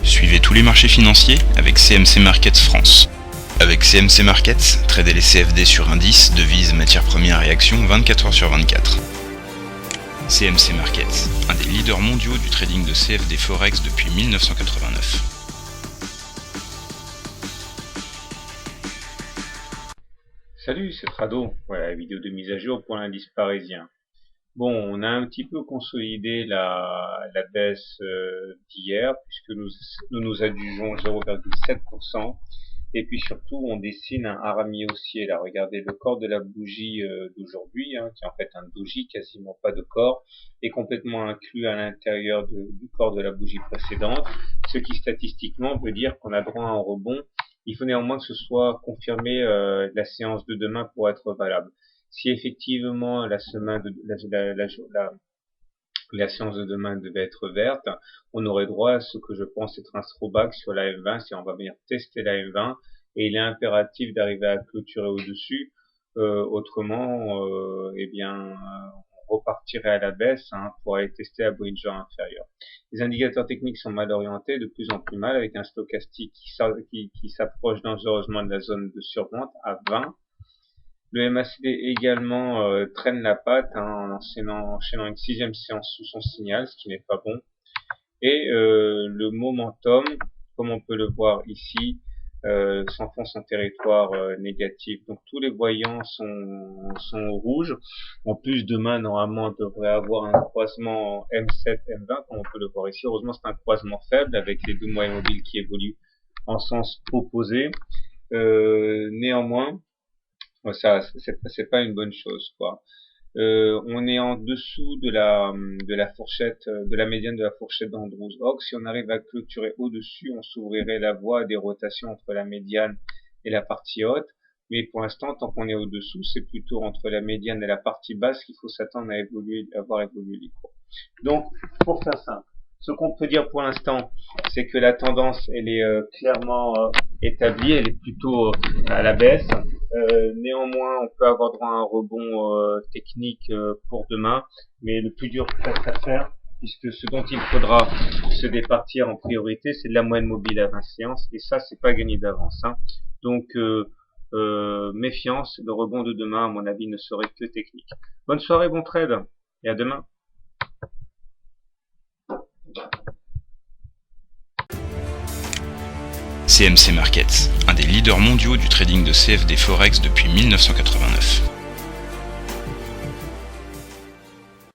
Suivez tous les marchés financiers avec CMC Markets France. Avec CMC Markets, tradez les CFD sur indices, devises, matières premières et actions 24 heures sur 24. CMC Markets, un des leaders mondiaux du trading de CFD Forex depuis 1989. Salut, c'est Trado. Voilà la vidéo de mise à jour pour l'indice parisien. Bon, on a un petit peu consolidé la baisse d'hier puisque nous adjugeons 0,7%. Et puis surtout, on dessine un harami haussier. Là, regardez le corps de la bougie d'aujourd'hui, qui est en fait un doji, quasiment pas de corps, est complètement inclus à l'intérieur du corps de la bougie précédente, ce qui statistiquement veut dire qu'on a droit à un rebond. Il faut néanmoins que ce soit confirmé la séance de demain pour être valable. Si effectivement la séance de demain devait être verte, on aurait droit à ce que je pense être un throwback sur la M20, si on va venir tester la M20, et il est impératif d'arriver à clôturer au-dessus, autrement, on repartirait à la baisse pour aller tester à Bollinger inférieur. Les indicateurs techniques sont mal orientés, de plus en plus mal, avec un stochastique qui s'approche dangereusement de la zone de survente à 20. Le MACD également traîne la patte en enchaînant une 6e séance sous son signal, ce qui n'est pas bon. Et le momentum, comme on peut le voir ici, s'enfonce en territoire négatif. Donc tous les voyants sont au rouge. En plus, demain, normalement, on devrait avoir un croisement M7, M20, comme on peut le voir ici. Heureusement, c'est un croisement faible avec les deux moyens mobiles qui évoluent en sens opposé. Néanmoins, ça, c'est pas une bonne chose, quoi. On est en dessous de la fourchette, de la médiane de la fourchette d'Andrews-Oak. Si on arrive à clôturer au-dessus, on s'ouvrirait la voie des rotations entre la médiane et la partie haute. Mais pour l'instant, tant qu'on est au-dessous, c'est plutôt entre la médiane et la partie basse qu'il faut s'attendre à avoir évolué les cours. Donc, pour faire simple, ce qu'on peut dire pour l'instant, c'est que la tendance, elle est clairement établie, elle est plutôt à la baisse. Néanmoins, on peut avoir droit à un rebond technique pour demain, mais le plus dur reste à faire, puisque ce dont il faudra se départir en priorité, c'est de la moyenne mobile à 20 séances, et ça, c'est pas gagné d'avance. Donc, méfiance, le rebond de demain, à mon avis, ne serait que technique. Bonne soirée, bon trade, et à demain. CMC Markets, un des leaders mondiaux du trading de CFD Forex depuis 1989.